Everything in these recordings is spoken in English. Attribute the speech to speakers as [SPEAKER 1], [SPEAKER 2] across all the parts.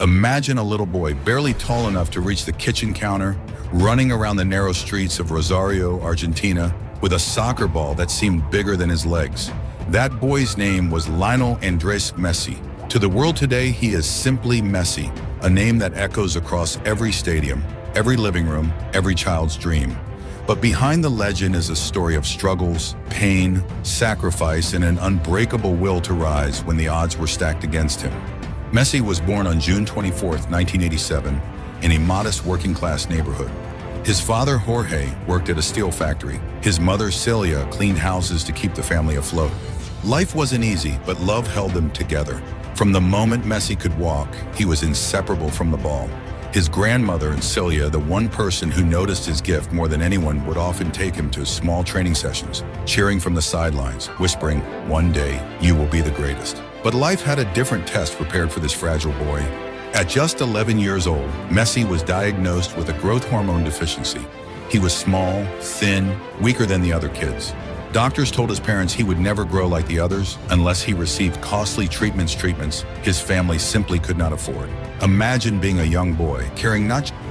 [SPEAKER 1] Imagine a little boy barely tall enough to reach the kitchen counter, running around the narrow streets of Rosario, Argentina, with a soccer ball that seemed bigger than his legs. That boy's name was Lionel Andres Messi. To the world today, he is simply Messi, a name that echoes across every stadium, every living room, every child's dream. But behind the legend is a story of struggles, pain, sacrifice, and an unbreakable will to rise when the odds were stacked against him. Messi was born on June 24, 1987, in a modest working-class neighborhood. His father, Jorge, worked at a steel factory. His mother, Celia, cleaned houses to keep the family afloat. Life wasn't easy, but love held them together. From the moment Messi could walk, he was inseparable from the ball. His grandmother and Celia, the one person who noticed his gift more than anyone, would often take him to small training sessions, cheering from the sidelines, whispering, "One day, you will be the greatest." But life had a different test prepared for this fragile boy. At just 11 years old, Messi was diagnosed with a growth hormone deficiency. He was small, thin, weaker than the other kids. Doctors told his parents he would never grow like the others unless he received costly treatments his family simply could not afford. Imagine being a young boy, carrying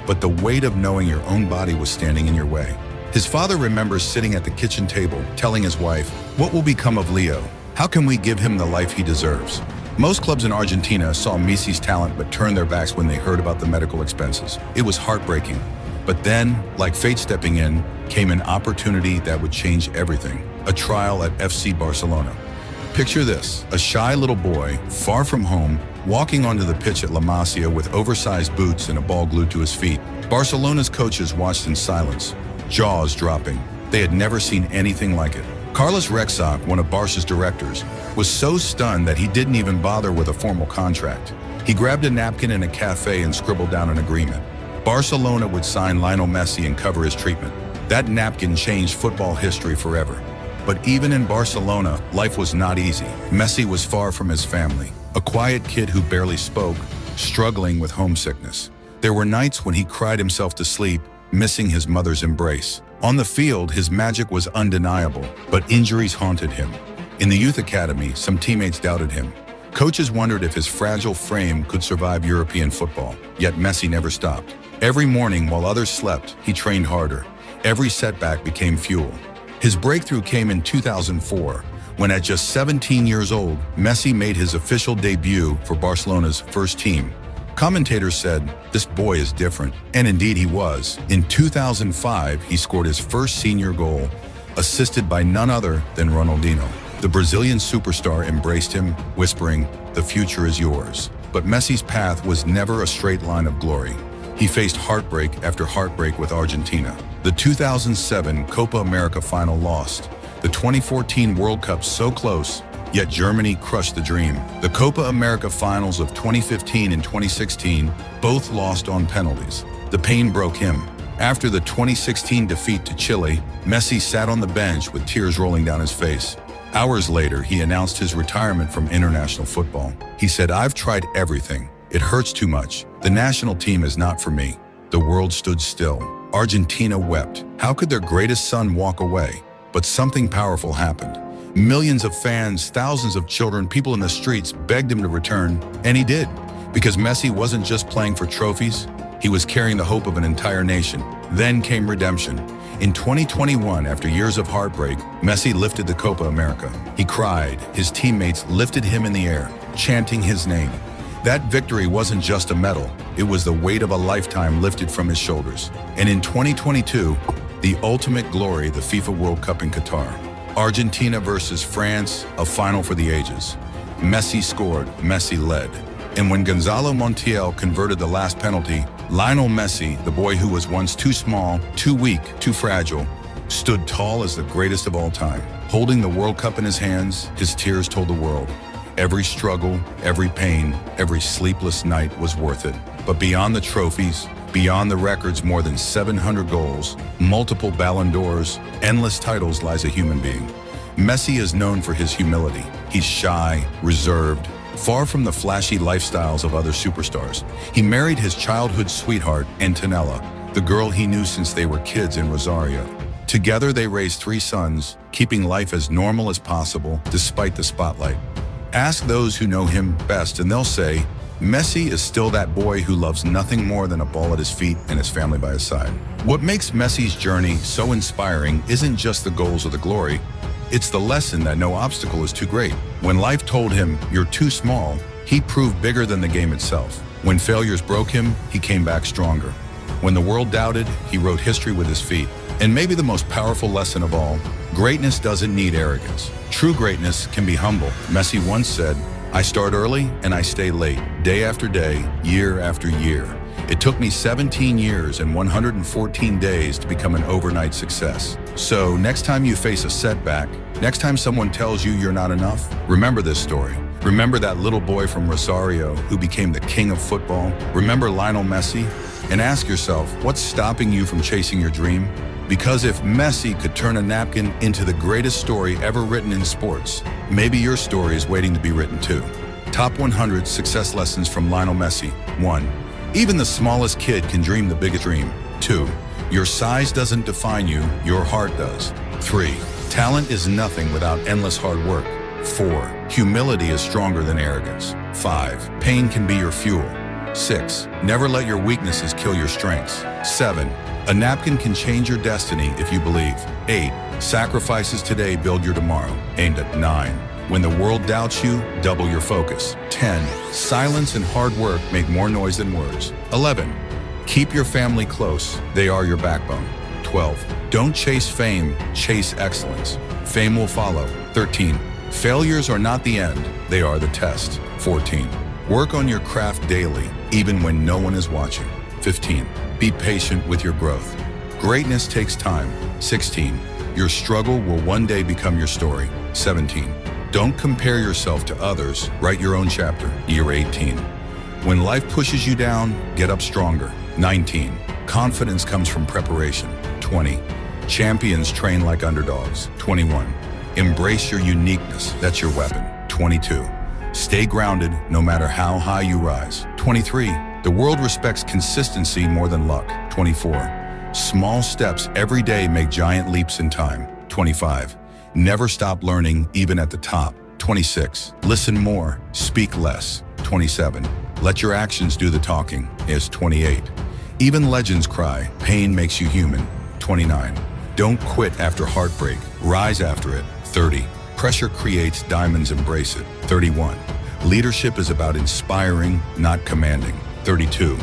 [SPEAKER 1] but the weight of knowing your own body was standing in your way. His father remembers sitting at the kitchen table, telling his wife, "What will become of Leo? How can we give him the life he deserves?" Most clubs in Argentina saw Messi's talent but turned their backs when they heard about the medical expenses. It was heartbreaking. But then, like fate stepping in, came an opportunity that would change everything. A trial at FC Barcelona. Picture this, a shy little boy, far from home, walking onto the pitch at La Masia with oversized boots and a ball glued to his feet. Barcelona's coaches watched in silence, jaws dropping. They had never seen anything like it. Carlos Rexach, one of Barca's directors, was so stunned that he didn't even bother with a formal contract. He grabbed a napkin in a cafe and scribbled down an agreement. Barcelona would sign Lionel Messi and cover his treatment. That napkin changed football history forever. But even in Barcelona, life was not easy. Messi was far from his family, a quiet kid who barely spoke, struggling with homesickness. There were nights when he cried himself to sleep, missing his mother's embrace. On the field, his magic was undeniable, but injuries haunted him. In the youth academy, some teammates doubted him. Coaches wondered if his fragile frame could survive European football, yet Messi never stopped. Every morning while others slept, he trained harder. Every setback became fuel. His breakthrough came in 2004, when at just 17 years old, Messi made his official debut for Barcelona's first team. Commentators said, "This boy is different," and indeed he was. In 2005, he scored his first senior goal, assisted by none other than Ronaldinho. The Brazilian superstar embraced him, whispering, "The future is yours." But Messi's path was never a straight line of glory. He faced heartbreak after heartbreak with Argentina. The 2007 Copa America final lost. The 2014 World Cup so close, yet Germany crushed the dream. The Copa America finals of 2015 and 2016 both lost on penalties. The pain broke him. After the 2016 defeat to Chile, Messi sat on the bench with tears rolling down his face. Hours later, he announced his retirement from international football. He said, "I've tried everything. It hurts too much. The national team is not for me." The world stood still. Argentina wept. How could their greatest son walk away? But something powerful happened. Millions of fans, thousands of children, people in the streets begged him to return, and he did. Because Messi wasn't just playing for trophies, he was carrying the hope of an entire nation. Then came redemption. In 2021, after years of heartbreak, Messi lifted the Copa America. He cried. His teammates lifted him in the air, chanting his name. That victory wasn't just a medal, it was the weight of a lifetime lifted from his shoulders. And in 2022, the ultimate glory, the FIFA World Cup in Qatar. Argentina versus France, a final for the ages. Messi scored, Messi led. And when Gonzalo Montiel converted the last penalty, Lionel Messi, the boy who was once too small, too weak, too fragile, stood tall as the greatest of all time. Holding the World Cup in his hands, his tears told the world. Every struggle, every pain, every sleepless night was worth it. But beyond the trophies, beyond the records, more than 700 goals, multiple Ballon d'Ors, endless titles, lies a human being. Messi is known for his humility. He's shy, reserved, far from the flashy lifestyles of other superstars. He married his childhood sweetheart, Antonella, the girl he knew since they were kids in Rosario. Together they raised 3 sons, keeping life as normal as possible despite the spotlight. Ask those who know him best and they'll say, Messi is still that boy who loves nothing more than a ball at his feet and his family by his side. What makes Messi's journey so inspiring isn't just the goals or the glory, it's the lesson that no obstacle is too great. When life told him, "You're too small," he proved bigger than the game itself. When failures broke him, he came back stronger. When the world doubted, he wrote history with his feet. And maybe the most powerful lesson of all, greatness doesn't need arrogance. True greatness can be humble. Messi once said, "I start early and I stay late, day after day, year after year. It took me 17 years and 114 days to become an overnight success." So next time you face a setback, next time someone tells you you're not enough, remember this story. Remember that little boy from Rosario who became the king of football. Remember Lionel Messi. And ask yourself, what's stopping you from chasing your dream? Because if Messi could turn a napkin into the greatest story ever written in sports, maybe your story is waiting to be written too. Top 100 success lessons from Lionel Messi. 1. Even the smallest kid can dream the biggest dream. 2. Your size doesn't define you, your heart does. 3. Talent is nothing without endless hard work. 4. Humility is stronger than arrogance. 5. Pain can be your fuel. 6. Never let your weaknesses kill your strengths. 7. A napkin can change your destiny if you believe. 8. Sacrifices today build your tomorrow. Aimed at 9. When the world doubts you, double your focus. 10. Silence and hard work make more noise than words. 11. Keep your family close. They are your backbone. 12. Don't chase fame, chase excellence. Fame will follow. 13. Failures are not the end, they are the test. 14. Work on your craft daily, even when no one is watching. 15. Be patient with your growth. Greatness takes time. 16. Your struggle will one day become your story. 17. Don't compare yourself to others, write your own chapter. Year 18. When life pushes you down, get up stronger. 19. Confidence comes from preparation. 20. Champions train like underdogs. 21. Embrace your uniqueness, that's your weapon. 22. Stay grounded no matter how high you rise. 23. The world respects consistency more than luck. 24. Small steps every day make giant leaps in time. 25. Never stop learning even at the top. 26. Listen more, speak less. 27. Let your actions do the talking. Is 28. Even legends cry, pain makes you human. 29. Don't quit after heartbreak, rise after it. 30. Pressure creates diamonds, embrace it. 31. Leadership is about inspiring, not commanding. 32.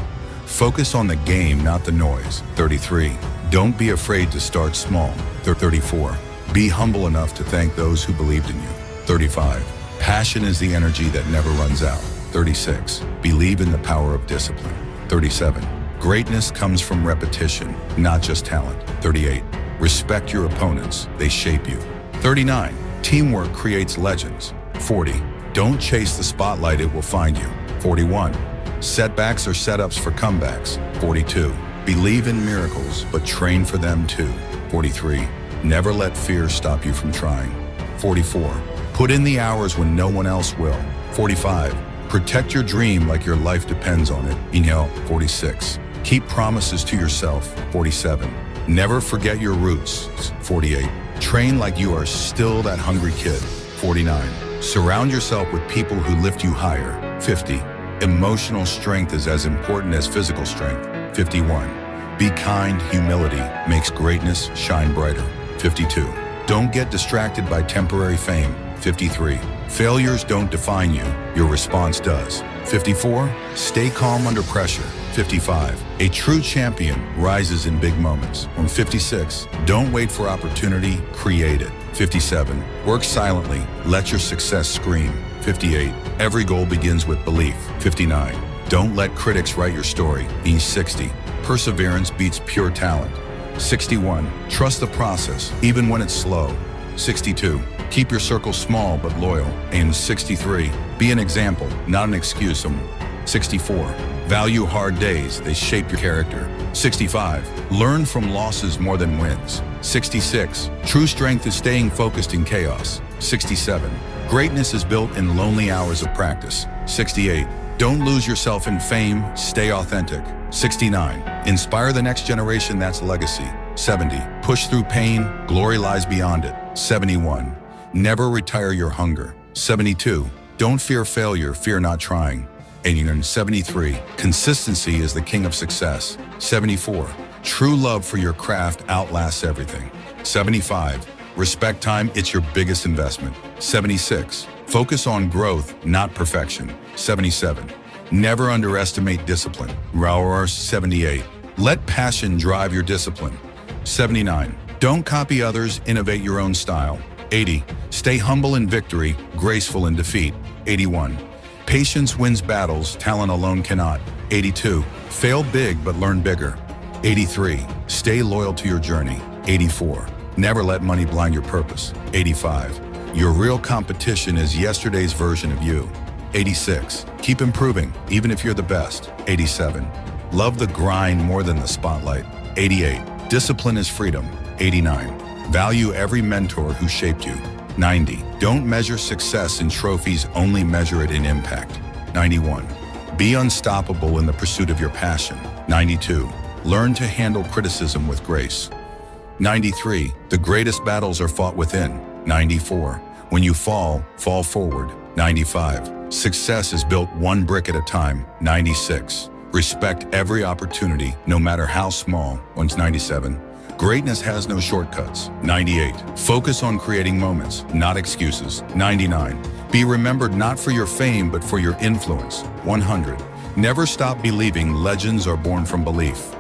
[SPEAKER 1] Focus on the game, not the noise. 33. Don't be afraid to start small. 34. Be humble enough to thank those who believed in you. 35. Passion is the energy that never runs out. 36. Believe in the power of discipline. 37. Greatness comes from repetition, not just talent. 38. Respect your opponents, they shape you. 39. Teamwork creates legends. 40. Don't chase the spotlight, it will find you. 41. Setbacks are setups for comebacks. 42. Believe in miracles, but train for them too. 43. Never let fear stop you from trying. 44. Put in the hours when no one else will. 45. Protect your dream like your life depends on it. 46. Keep promises to yourself. 47. Never forget your roots. 48. Train like you are still that hungry kid. 49. Surround yourself with people who lift you higher. 50. Emotional strength is as important as physical strength. 51. Be kind, humility makes greatness shine brighter. 52. Don't get distracted by temporary fame. 53. Failures don't define you, your response does. 54. Stay calm under pressure. 55. A true champion rises in big moments. 56. Don't wait for opportunity, create it. 57. Work silently, let your success scream. 58. Every goal begins with belief. 59. Don't let critics write your story. 60. Perseverance beats pure talent. 61. Trust the process, even when it's slow. 62. Keep your circle small but loyal. And 63. Be an example, not an excuse. 64. Value hard days, they shape your character. 65. Learn from losses more than wins. 66. True strength is staying focused in chaos. 67. Greatness is built in lonely hours of practice. 68. Don't lose yourself in fame, stay authentic. 69. Inspire the next generation, that's legacy. 70. Push through pain, glory lies beyond it. 71. Never retire your hunger. 72. Don't fear failure, fear not trying. 89. 73. Consistency is the king of success. 74. True love for your craft outlasts everything. 75. Respect time, it's your biggest investment. 76. Focus on growth, not perfection. 77. Never underestimate discipline. 78. Let passion drive your discipline. 79. Don't copy others, innovate your own style. 80. Stay humble in victory, graceful in defeat. 81. Patience wins battles, talent alone cannot. 82. Fail big but learn bigger. 83. Stay loyal to your journey. 84. Never let money blind your purpose. 85. Your real competition is yesterday's version of you. 86. Keep improving, even if you're the best. 87. Love the grind more than the spotlight. 88. Discipline is freedom. 89. Value every mentor who shaped you. 90. Don't measure success in trophies, only measure it in impact. 91. Be unstoppable in the pursuit of your passion. 92. Learn to handle criticism with grace. 93. The greatest battles are fought within. 94. When you fall, fall forward. 95. Success is built one brick at a time. 96. Respect every opportunity, no matter how small. 97. Greatness has no shortcuts. 98. Focus on creating moments, not excuses. 99. Be remembered not for your fame, but for your influence. 100. Never stop believing, legends are born from belief.